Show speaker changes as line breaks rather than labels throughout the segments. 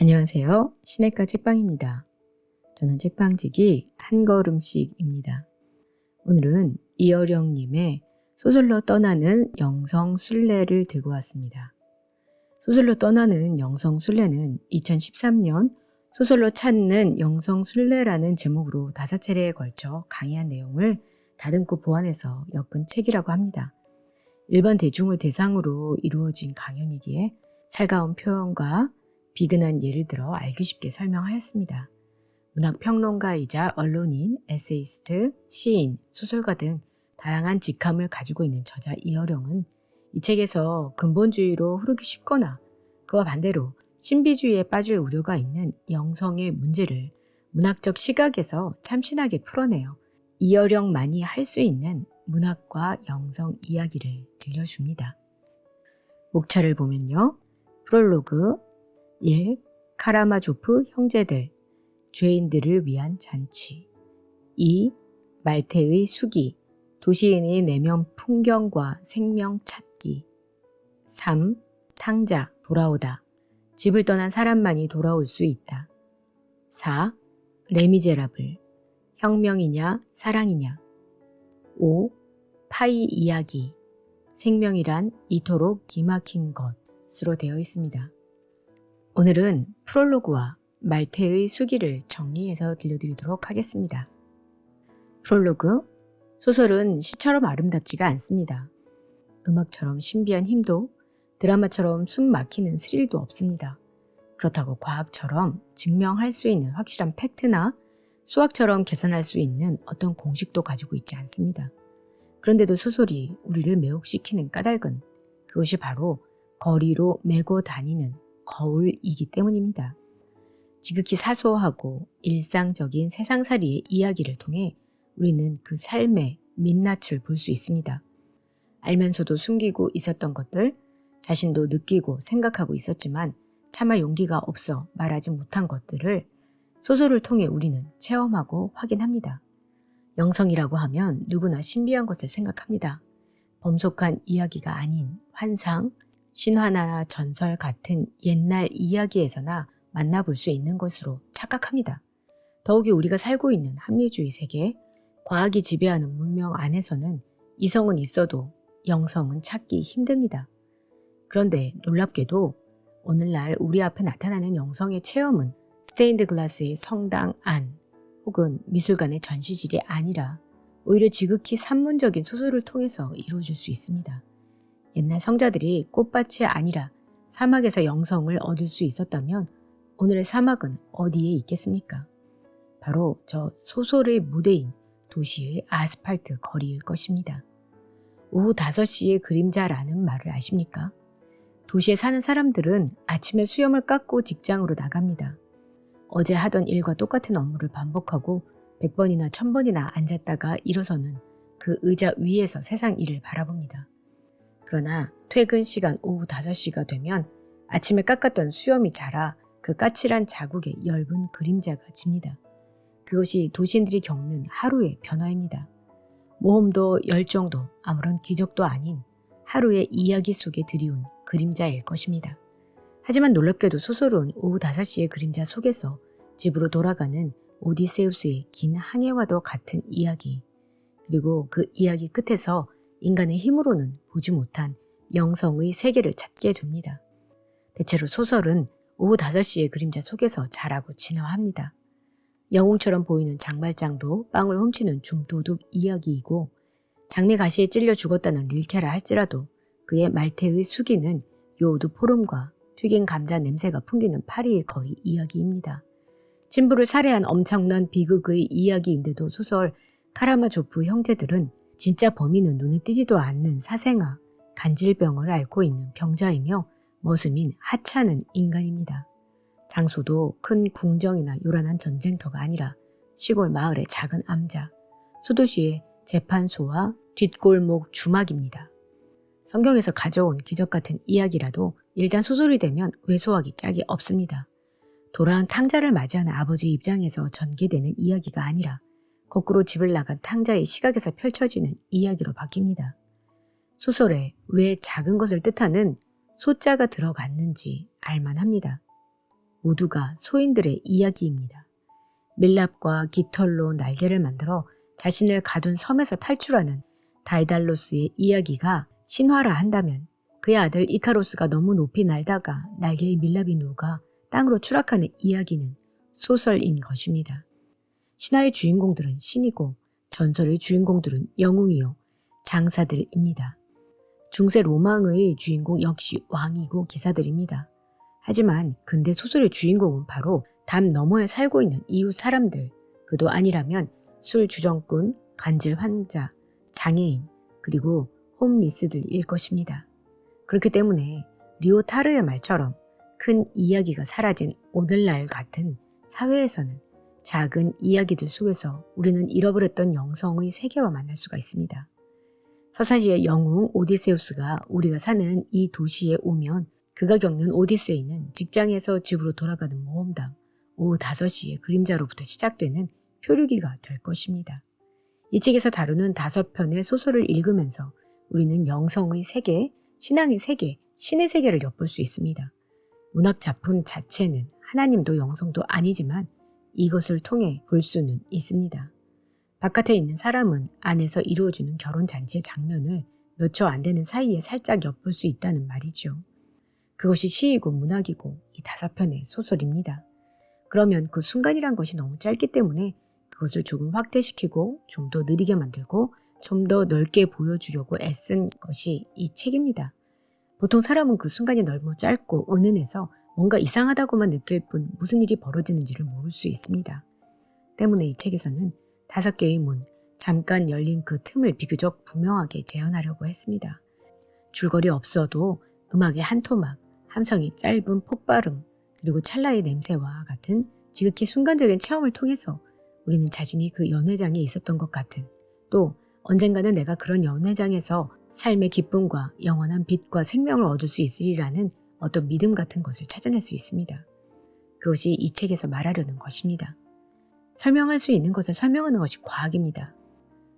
안녕하세요. 시내가 책방입니다. 저는 책방지기 한 걸음씩입니다. 오늘은 이어령님의 소설로 떠나는 영성순례를 들고 왔습니다. 소설로 떠나는 영성순례는 2013년 소설로 찾는 영성순례라는 제목으로 5차례에 걸쳐 강의한 내용을 다듬고 보완해서 엮은 책이라고 합니다. 일반 대중을 대상으로 이루어진 강연이기에 살가운 표현과 비근한 예를 들어 알기 쉽게 설명하였습니다. 문학평론가이자 언론인, 에세이스트, 시인, 소설가 등 다양한 직함을 가지고 있는 저자 이어령은 이 책에서 근본주의로 흐르기 쉽거나 그와 반대로 신비주의에 빠질 우려가 있는 영성의 문제를 문학적 시각에서 참신하게 풀어내어 이어령만이 할 수 있는 문학과 영성 이야기를 들려줍니다. 목차를 보면요. 프롤로그 1. 카라마조프 형제들, 죄인들을 위한 잔치. 2. 말테의 수기, 도시인의 내면 풍경과 생명 찾기. 3. 탕자, 돌아오다, 집을 떠난 사람만이 돌아올 수 있다. 4. 레미제라블, 혁명이냐 사랑이냐. 5. 파이 이야기, 생명이란 이토록 기막힌 것으로 되어 있습니다. 오늘은 프롤로그와 말테의 수기를 정리해서 들려드리도록 하겠습니다. 프롤로그, 소설은 시처럼 아름답지가 않습니다. 음악처럼 신비한 힘도, 드라마처럼 숨 막히는 스릴도 없습니다. 그렇다고 과학처럼 증명할 수 있는 확실한 팩트나 수학처럼 계산할 수 있는 어떤 공식도 가지고 있지 않습니다. 그런데도 소설이 우리를 매혹시키는 까닭은 그것이 바로 거리로 메고 다니는 거울이기 때문입니다. 지극히 사소하고 일상적인 세상살이의 이야기를 통해 우리는 그 삶의 민낯을 볼 수 있습니다. 알면서도 숨기고 있었던 것들, 자신도 느끼고 생각하고 있었지만 차마 용기가 없어 말하지 못한 것들을 소설을 통해 우리는 체험하고 확인합니다. 영성이라고 하면 누구나 신비한 것을 생각합니다. 범속한 이야기가 아닌 환상, 신화나 전설 같은 옛날 이야기에서나 만나볼 수 있는 것으로 착각합니다. 더욱이 우리가 살고 있는 합리주의 세계, 과학이 지배하는 문명 안에서는 이성은 있어도 영성은 찾기 힘듭니다. 그런데 놀랍게도 오늘날 우리 앞에 나타나는 영성의 체험은 스테인드 글라스의 성당 안 혹은 미술관의 전시실이 아니라 오히려 지극히 산문적인 소설을 통해서 이루어질 수 있습니다. 옛날 성자들이 꽃밭이 아니라 사막에서 영성을 얻을 수 있었다면 오늘의 사막은 어디에 있겠습니까? 바로 저 소설의 무대인 도시의 아스팔트 거리일 것입니다. 오후 5시의 그림자라는 말을 아십니까? 도시에 사는 사람들은 아침에 수염을 깎고 직장으로 나갑니다. 어제 하던 일과 똑같은 업무를 반복하고 100번이나 1000번이나 앉았다가 일어서는 그 의자 위에서 세상 일을 바라봅니다. 그러나 퇴근 시간 오후 5시가 되면 아침에 깎았던 수염이 자라 그 까칠한 자국에 엷은 그림자가 집니다. 그것이 도시인들이 겪는 하루의 변화입니다. 모험도 열정도 아무런 기적도 아닌 하루의 이야기 속에 드리운 그림자일 것입니다. 하지만 놀랍게도 소설은 오후 5시의 그림자 속에서 집으로 돌아가는 오디세우스의 긴 항해와도 같은 이야기, 그리고 그 이야기 끝에서 인간의 힘으로는 보지 못한 영성의 세계를 찾게 됩니다. 대체로 소설은 오후 5시의 그림자 속에서 자라고 진화합니다. 영웅처럼 보이는 장발장도 빵을 훔치는 중도둑 이야기이고 장미 가시에 찔려 죽었다는 릴케라 할지라도 그의 말테의 수기는 요오드 포름과 튀긴 감자 냄새가 풍기는 파리의 거리 이야기입니다. 친부를 살해한 엄청난 비극의 이야기인데도 소설 카라마조프 형제들은 진짜 범인은 눈에 띄지도 않는 사생아, 간질병을 앓고 있는 병자이며 머슴인 하찮은 인간입니다. 장소도 큰 궁정이나 요란한 전쟁터가 아니라 시골 마을의 작은 암자, 소도시의 재판소와 뒷골목 주막입니다. 성경에서 가져온 기적 같은 이야기라도 일단 소설이 되면 왜소하기 짝이 없습니다. 돌아온 탕자를 맞이하는 아버지의 입장에서 전개되는 이야기가 아니라 거꾸로 집을 나간 탕자의 시각에서 펼쳐지는 이야기로 바뀝니다. 소설에 왜 작은 것을 뜻하는 소자가 들어갔는지 알만합니다. 모두가 소인들의 이야기입니다. 밀랍과 깃털로 날개를 만들어 자신을 가둔 섬에서 탈출하는 다이달로스의 이야기가 신화라 한다면 그의 아들 이카로스가 너무 높이 날다가 날개의 밀랍이 녹아 땅으로 추락하는 이야기는 소설인 것입니다. 신화의 주인공들은 신이고 전설의 주인공들은 영웅이요 장사들입니다. 중세 로망의 주인공 역시 왕이고 기사들입니다. 하지만 근대 소설의 주인공은 바로 담 너머에 살고 있는 이웃 사람들, 그도 아니라면 술 주정꾼, 간질 환자, 장애인, 그리고 홈리스들일 것입니다. 그렇기 때문에 리오타르의 말처럼 큰 이야기가 사라진 오늘날 같은 사회에서는 작은 이야기들 속에서 우리는 잃어버렸던 영성의 세계와 만날 수가 있습니다. 서사시의 영웅 오디세우스가 우리가 사는 이 도시에 오면 그가 겪는 오디세이는 직장에서 집으로 돌아가는 모험당 오후 5시에 그림자로부터 시작되는 표류기가 될 것입니다. 이 책에서 다루는 5편의 소설을 읽으면서 우리는 영성의 세계, 신앙의 세계, 신의 세계를 엿볼 수 있습니다. 문학 작품 자체는 하나님도 영성도 아니지만 이것을 통해 볼 수는 있습니다. 바깥에 있는 사람은 안에서 이루어지는 결혼잔치의 장면을 몇 초 안 되는 사이에 살짝 엿볼 수 있다는 말이죠. 그것이 시이고 문학이고 이 5편의 소설입니다. 그러면 그 순간이란 것이 너무 짧기 때문에 그것을 조금 확대시키고 좀 더 느리게 만들고 좀 더 넓게 보여주려고 애쓴 것이 이 책입니다. 보통 사람은 그 순간이 너무 짧고 은은해서 뭔가 이상하다고만 느낄 뿐 무슨 일이 벌어지는지를 모를 수 있습니다. 때문에 이 책에서는 5개의 문, 잠깐 열린 그 틈을 비교적 분명하게 재현하려고 했습니다. 줄거리 없어도 음악의 한 토막, 함성의 짧은 폭발음, 그리고 찰나의 냄새와 같은 지극히 순간적인 체험을 통해서 우리는 자신이 그 연회장에 있었던 것 같은, 또 언젠가는 내가 그런 연회장에서 삶의 기쁨과 영원한 빛과 생명을 얻을 수 있으리라는 어떤 믿음 같은 것을 찾아낼 수 있습니다. 그것이 이 책에서 말하려는 것입니다. 설명할 수 있는 것을 설명하는 것이 과학입니다.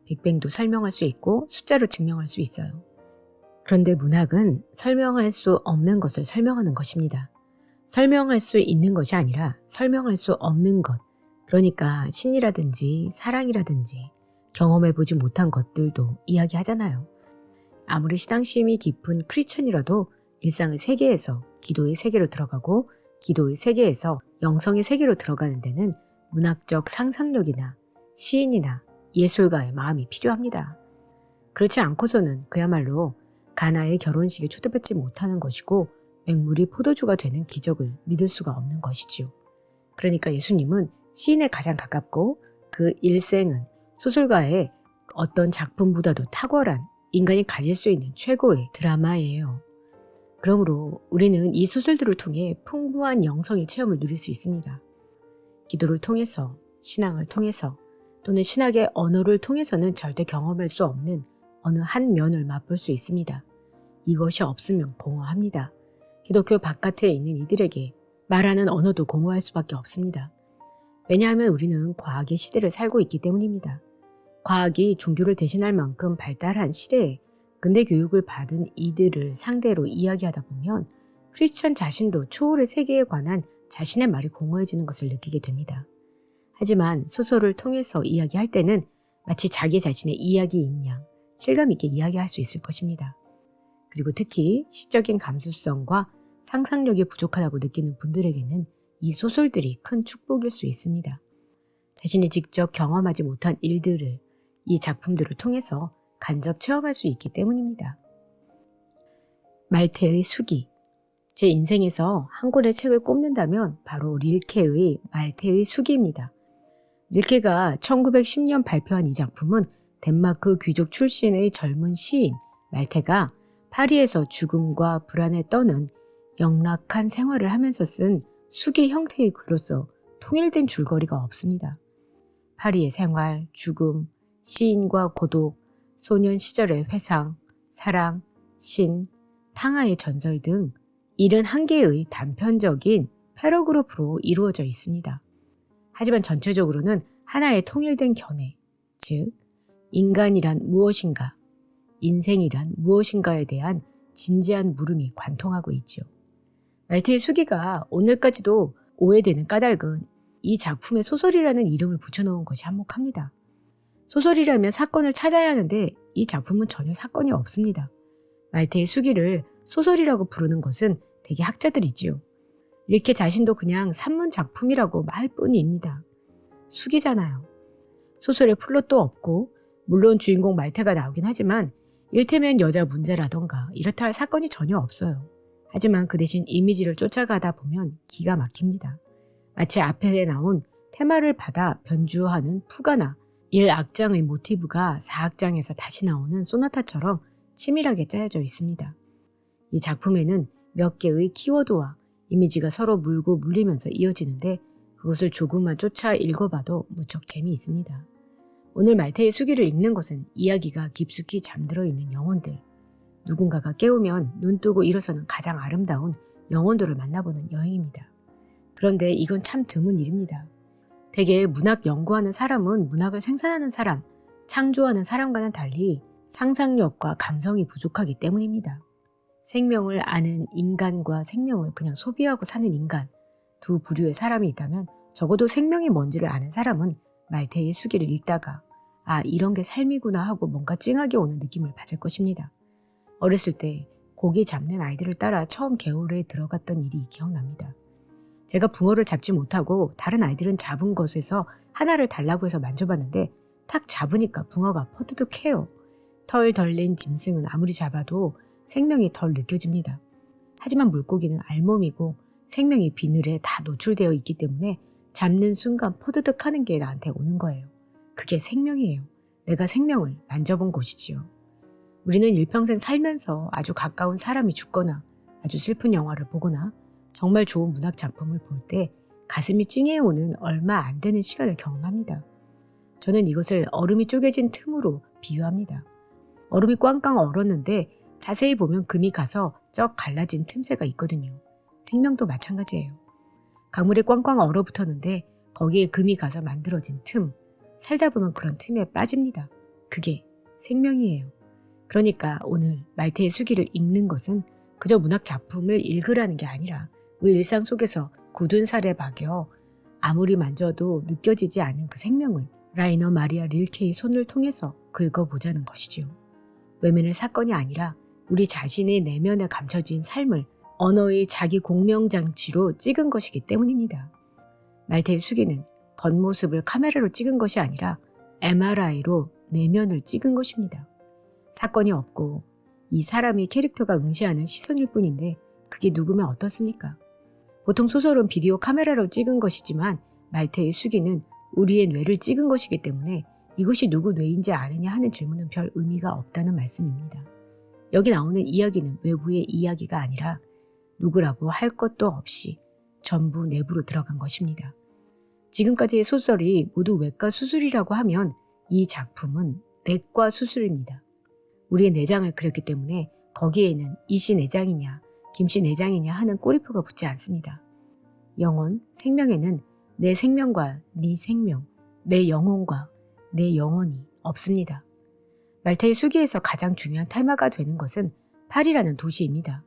빅뱅도 설명할 수 있고 숫자로 증명할 수 있어요. 그런데 문학은 설명할 수 없는 것을 설명하는 것입니다. 설명할 수 있는 것이 아니라 설명할 수 없는 것, 그러니까 신이라든지 사랑이라든지 경험해보지 못한 것들도 이야기하잖아요. 아무리 신앙심이 깊은 크리스천이라도 일상의 세계에서 기도의 세계로 들어가고 기도의 세계에서 영성의 세계로 들어가는 데는 문학적 상상력이나 시인이나 예술가의 마음이 필요합니다. 그렇지 않고서는 그야말로 가나의 결혼식에 초대받지 못하는 것이고 맹물이 포도주가 되는 기적을 믿을 수가 없는 것이지요. 그러니까 예수님은 시인에 가장 가깝고 그 일생은 소설가의 어떤 작품보다도 탁월한 인간이 가질 수 있는 최고의 드라마예요. 그러므로 우리는 이 소설들을 통해 풍부한 영성의 체험을 누릴 수 있습니다. 기도를 통해서, 신앙을 통해서, 또는 신학의 언어를 통해서는 절대 경험할 수 없는 어느 한 면을 맛볼 수 있습니다. 이것이 없으면 공허합니다. 기독교 바깥에 있는 이들에게 말하는 언어도 공허할 수밖에 없습니다. 왜냐하면 우리는 과학의 시대를 살고 있기 때문입니다. 과학이 종교를 대신할 만큼 발달한 시대에 근대 교육을 받은 이들을 상대로 이야기하다 보면 크리스천 자신도 초월의 세계에 관한 자신의 말이 공허해지는 것을 느끼게 됩니다. 하지만 소설을 통해서 이야기할 때는 마치 자기 자신의 이야기인 양 실감 있게 이야기할 수 있을 것입니다. 그리고 특히 시적인 감수성과 상상력이 부족하다고 느끼는 분들에게는 이 소설들이 큰 축복일 수 있습니다. 자신이 직접 경험하지 못한 일들을 이 작품들을 통해서 간접 체험할 수 있기 때문입니다. 말테의 수기. 제 인생에서 한 권의 책을 꼽는다면 바로 릴케의 말테의 수기입니다. 릴케가 1910년 발표한 이 작품은 덴마크 귀족 출신의 젊은 시인 말테가 파리에서 죽음과 불안에 떠는 영락한 생활을 하면서 쓴 수기 형태의 글로서 통일된 줄거리가 없습니다. 파리의 생활, 죽음, 시인과 고독, 소년 시절의 회상, 사랑, 신, 탕하의 전설 등 71개의 단편적인 패러그래프로 이루어져 있습니다. 하지만 전체적으로는 하나의 통일된 견해, 즉 인간이란 무엇인가, 인생이란 무엇인가에 대한 진지한 물음이 관통하고 있죠. 말테의 수기가 오늘까지도 오해되는 까닭은 이 작품에 소설이라는 이름을 붙여놓은 것이 한몫합니다. 소설이라면 사건을 찾아야 하는데 이 작품은 전혀 사건이 없습니다. 말테의 수기를 소설이라고 부르는 것은 대개 학자들이지요. 릴케 자신도 그냥 산문 작품이라고 말 뿐입니다. 수기잖아요. 소설에 플롯도 없고 물론 주인공 말테가 나오긴 하지만 일테면 여자 문제라던가 이렇다 할 사건이 전혀 없어요. 하지만 그 대신 이미지를 쫓아가다 보면 기가 막힙니다. 마치 앞에 나온 테마를 받아 변주하는 푸가나 1악장의 모티브가 4악장에서 다시 나오는 소나타처럼 치밀하게 짜여져 있습니다. 이 작품에는 몇 개의 키워드와 이미지가 서로 물고 물리면서 이어지는데 그것을 조금만 쫓아 읽어봐도 무척 재미있습니다. 오늘 말테의 수기를 읽는 것은 이야기가 깊숙이 잠들어 있는 영혼들, 누군가가 깨우면 눈 뜨고 일어서는 가장 아름다운 영혼들을 만나보는 여행입니다. 그런데 이건 참 드문 일입니다. 대개 문학 연구하는 사람은 문학을 생산하는 사람, 창조하는 사람과는 달리 상상력과 감성이 부족하기 때문입니다. 생명을 아는 인간과 생명을 그냥 소비하고 사는 인간, 두 부류의 사람이 있다면 적어도 생명이 뭔지를 아는 사람은 말테의 수기를 읽다가 아, 이런 게 삶이구나 하고 뭔가 찡하게 오는 느낌을 받을 것입니다. 어렸을 때 고기 잡는 아이들을 따라 처음 개울에 들어갔던 일이 기억납니다. 제가 붕어를 잡지 못하고 다른 아이들은 잡은 것에서 하나를 달라고 해서 만져봤는데 탁 잡으니까 붕어가 퍼드득해요. 털 덜 낸 짐승은 아무리 잡아도 생명이 덜 느껴집니다. 하지만 물고기는 알몸이고 생명이 비늘에 다 노출되어 있기 때문에 잡는 순간 퍼드득하는 게 나한테 오는 거예요. 그게 생명이에요. 내가 생명을 만져본 곳이지요. 우리는 일평생 살면서 아주 가까운 사람이 죽거나 아주 슬픈 영화를 보거나 정말 좋은 문학 작품을 볼 때 가슴이 찡해오는 얼마 안 되는 시간을 경험합니다. 저는 이것을 얼음이 쪼개진 틈으로 비유합니다. 얼음이 꽝꽝 얼었는데 자세히 보면 금이 가서 쩍 갈라진 틈새가 있거든요. 생명도 마찬가지예요. 강물에 꽝꽝 얼어붙었는데 거기에 금이 가서 만들어진 틈, 살다 보면 그런 틈에 빠집니다. 그게 생명이에요. 그러니까 오늘 말테의 수기를 읽는 것은 그저 문학 작품을 읽으라는 게 아니라 우리 일상 속에서 굳은 살에 박여 아무리 만져도 느껴지지 않는 그 생명을 라이너 마리아 릴케의 손을 통해서 긁어보자는 것이지요. 외면의 사건이 아니라 우리 자신의 내면에 감춰진 삶을 언어의 자기 공명장치로 찍은 것이기 때문입니다. 말테의 수기는 겉모습을 카메라로 찍은 것이 아니라 MRI로 내면을 찍은 것입니다. 사건이 없고 이 사람이 캐릭터가 응시하는 시선일 뿐인데 그게 누구면 어떻습니까? 보통 소설은 비디오 카메라로 찍은 것이지만 말테의 수기는 우리의 뇌를 찍은 것이기 때문에 이것이 누구 뇌인지 아느냐 하는 질문은 별 의미가 없다는 말씀입니다. 여기 나오는 이야기는 외부의 이야기가 아니라 누구라고 할 것도 없이 전부 내부로 들어간 것입니다. 지금까지의 소설이 모두 외과 수술이라고 하면 이 작품은 내과 수술입니다. 우리의 내장을 그렸기 때문에 거기에는 이씨 내장이냐 김씨 내장이냐 하는 꼬리표가 붙지 않습니다. 영혼, 생명에는 내 생명과 네 생명, 내 영혼과 내 영혼이 없습니다. 말테의 수기에서 가장 중요한 테마가 되는 것은 파리라는 도시입니다.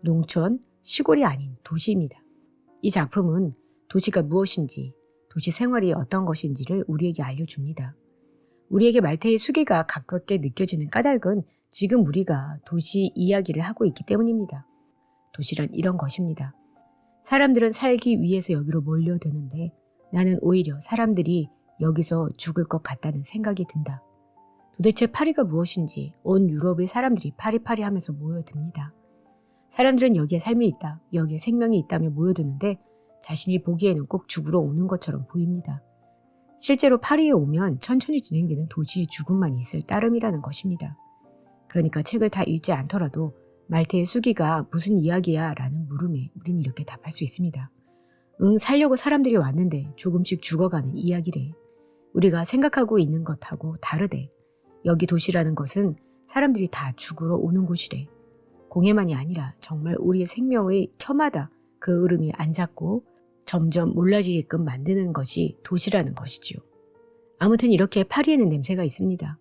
농촌, 시골이 아닌 도시입니다. 이 작품은 도시가 무엇인지, 도시 생활이 어떤 것인지를 우리에게 알려줍니다. 우리에게 말테의 수기가 가깝게 느껴지는 까닭은 지금 우리가 도시 이야기를 하고 있기 때문입니다. 도시란 이런 것입니다. 사람들은 살기 위해서 여기로 몰려드는데 나는 오히려 사람들이 여기서 죽을 것 같다는 생각이 든다. 도대체 파리가 무엇인지 온 유럽의 사람들이 파리파리 하면서 모여듭니다. 사람들은 여기에 삶이 있다, 여기에 생명이 있다며 모여드는데 자신이 보기에는 꼭 죽으러 오는 것처럼 보입니다. 실제로 파리에 오면 천천히 진행되는 도시의 죽음만 있을 따름이라는 것입니다. 그러니까 책을 다 읽지 않더라도 말테의 수기가 무슨 이야기야? 라는 물음에 우리는 이렇게 답할 수 있습니다. 살려고 사람들이 왔는데 조금씩 죽어가는 이야기래. 우리가 생각하고 있는 것하고 다르대. 여기 도시라는 것은 사람들이 다 죽으러 오는 곳이래. 공해만이 아니라 정말 우리의 생명의 켜마다 그 흐름이 안 잡고 점점 몰라지게끔 만드는 것이 도시라는 것이지요. 아무튼 이렇게 파리에는 냄새가 있습니다.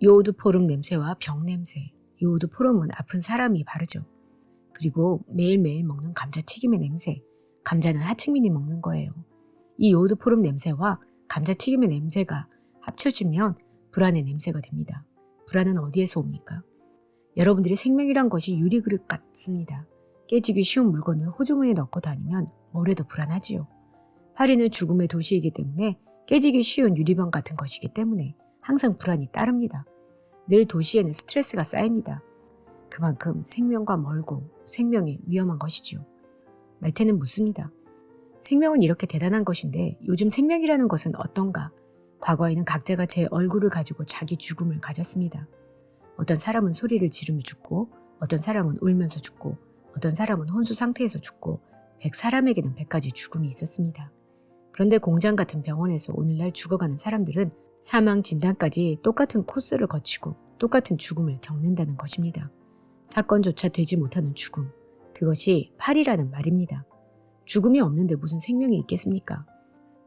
요오드포름 냄새와 병 냄새. 요오드포름은 아픈 사람이 바르죠. 그리고 매일매일 먹는 감자튀김의 냄새. 감자는 하층민이 먹는 거예요. 이 요오드포름 냄새와 감자튀김의 냄새가 합쳐지면 불안의 냄새가 됩니다. 불안은 어디에서 옵니까? 여러분들이 생명이란 것이 유리그릇 같습니다. 깨지기 쉬운 물건을 호주머니에 넣고 다니면 뭐래도 불안하지요. 파리는 죽음의 도시이기 때문에 깨지기 쉬운 유리병 같은 것이기 때문에 항상 불안이 따릅니다. 늘 도시에는 스트레스가 쌓입니다. 그만큼 생명과 멀고 생명이 위험한 것이지요. 말테는 묻습니다. 생명은 이렇게 대단한 것인데 요즘 생명이라는 것은 어떤가? 과거에는 각자가 제 얼굴을 가지고 자기 죽음을 가졌습니다. 어떤 사람은 소리를 지르며 죽고, 어떤 사람은 울면서 죽고, 어떤 사람은 혼수 상태에서 죽고, 100사람에게는 100가지 죽음이 있었습니다. 그런데 공장 같은 병원에서 오늘날 죽어가는 사람들은 사망 진단까지 똑같은 코스를 거치고 똑같은 죽음을 겪는다는 것입니다. 사건조차 되지 못하는 죽음, 그것이 파리라는 말입니다. 죽음이 없는데 무슨 생명이 있겠습니까?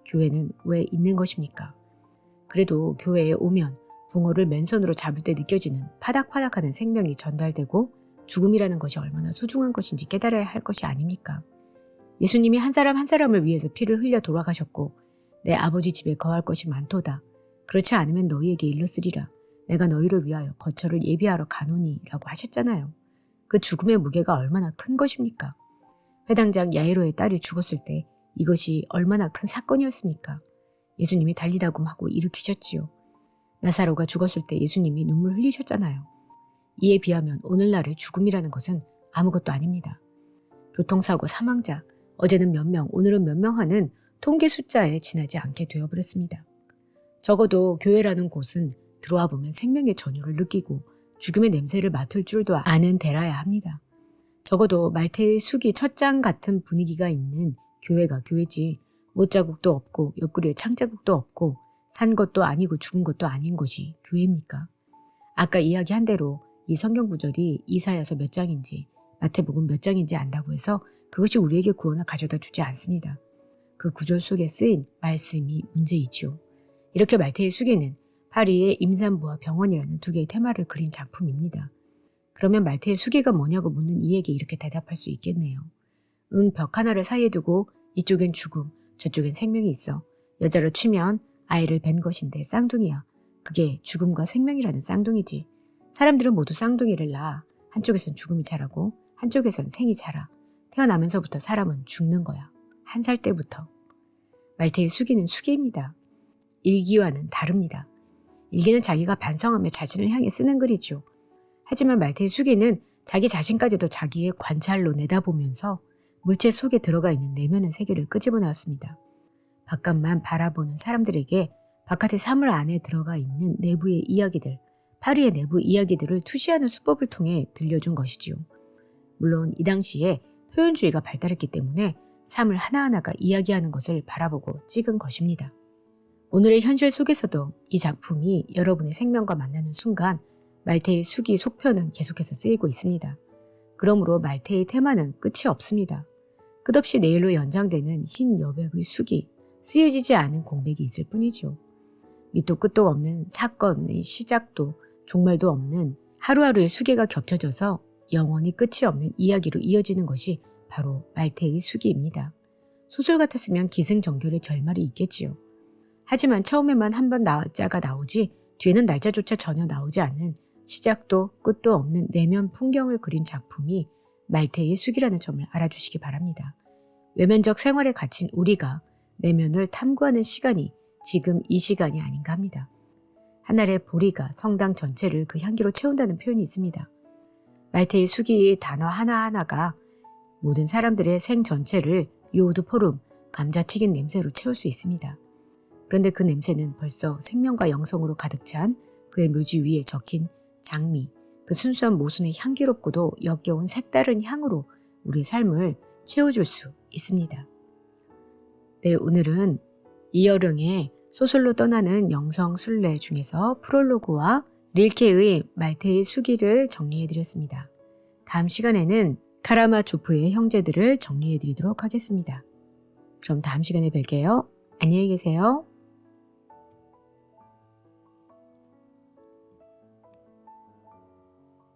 교회는 왜 있는 것입니까? 그래도 교회에 오면 붕어를 맨손으로 잡을 때 느껴지는 파닥파닥하는 생명이 전달되고 죽음이라는 것이 얼마나 소중한 것인지 깨달아야 할 것이 아닙니까? 예수님이 한 사람 한 사람을 위해서 피를 흘려 돌아가셨고 내 아버지 집에 거할 것이 많도다. 그렇지 않으면 너희에게 일렀으리라. 내가 너희를 위하여 거처를 예비하러 가노니 라고 하셨잖아요. 그 죽음의 무게가 얼마나 큰 것입니까? 회당장 야이로의 딸이 죽었을 때 이것이 얼마나 큰 사건이었습니까? 예수님이 달리다굼하고 일으키셨지요. 나사로가 죽었을 때 예수님이 눈물 흘리셨잖아요. 이에 비하면 오늘날의 죽음이라는 것은 아무것도 아닙니다. 교통사고 사망자, 어제는 몇 명, 오늘은 몇 명 하는 통계 숫자에 지나지 않게 되어버렸습니다. 적어도 교회라는 곳은 들어와 보면 생명의 전율을 느끼고 죽음의 냄새를 맡을 줄도 아는 데라야 합니다. 적어도 말테의 수기 첫장 같은 분위기가 있는 교회가 교회지 못자국도 없고 옆구리에 창자국도 없고 산 것도 아니고 죽은 것도 아닌 것이 교회입니까? 아까 이야기한 대로 이 성경 구절이 이사야서 몇 장인지 마태복음 몇 장인지 안다고 해서 그것이 우리에게 구원을 가져다 주지 않습니다. 그 구절 속에 쓰인 말씀이 문제이지요. 이렇게 말테의 수기는 파리의 임산부와 병원이라는 두 개의 테마를 그린 작품입니다. 그러면 말테의 수기가 뭐냐고 묻는 이에게 이렇게 대답할 수 있겠네요. 벽 하나를 사이에 두고 이쪽엔 죽음, 저쪽엔 생명이 있어. 여자로 치면 아이를 뵌 것인데 쌍둥이야. 그게 죽음과 생명이라는 쌍둥이지. 사람들은 모두 쌍둥이를 낳아. 한쪽에선 죽음이 자라고 한쪽에선 생이 자라. 태어나면서부터 사람은 죽는 거야. 1살 때부터. 말테의 수기는 수기입니다. 일기와는 다릅니다. 일기는 자기가 반성하며 자신을 향해 쓰는 글이죠. 하지만 말테의 수기는 자기 자신까지도 자기의 관찰로 내다보면서 물체 속에 들어가 있는 내면의 세계를 끄집어내었습니다. 바깥만 바라보는 사람들에게 바깥의 사물 안에 들어가 있는 내부의 이야기들, 파리의 내부 이야기들을 투시하는 수법을 통해 들려준 것이지요. 물론 이 당시에 표현주의가 발달했기 때문에 사물 하나하나가 이야기하는 것을 바라보고 찍은 것입니다. 오늘의 현실 속에서도 이 작품이 여러분의 생명과 만나는 순간 말테의 수기 속편은 계속해서 쓰이고 있습니다. 그러므로 말테의 테마는 끝이 없습니다. 끝없이 내일로 연장되는 흰 여백의 수기, 쓰여지지 않은 공백이 있을 뿐이죠. 밑도 끝도 없는 사건의 시작도 종말도 없는 하루하루의 수기가 겹쳐져서 영원히 끝이 없는 이야기로 이어지는 것이 바로 말테의 수기입니다. 소설 같았으면 기승전결의 결말이 있겠지요. 하지만 처음에만 한 번 날짜가 나오지 뒤에는 날짜조차 전혀 나오지 않는 시작도 끝도 없는 내면 풍경을 그린 작품이 말테의 수기라는 점을 알아주시기 바랍니다. 외면적 생활에 갇힌 우리가 내면을 탐구하는 시간이 지금 이 시간이 아닌가 합니다. 하늘의 보리가 성당 전체를 그 향기로 채운다는 표현이 있습니다. 말테의 수기의 단어 하나하나가 모든 사람들의 생 전체를 요오드포름, 감자튀긴 냄새로 채울 수 있습니다. 그런데 그 냄새는 벌써 생명과 영성으로 가득 찬 그의 묘지 위에 적힌 장미, 그 순수한 모순의 향기롭고도 역겨운 색다른 향으로 우리의 삶을 채워줄 수 있습니다. 네, 오늘은 이어령의 소설로 떠나는 영성순례 중에서 프롤로그와 릴케의 말테의 수기를 정리해드렸습니다. 다음 시간에는 카라마조프의 형제들을 정리해드리도록 하겠습니다. 그럼 다음 시간에 뵐게요. 안녕히 계세요.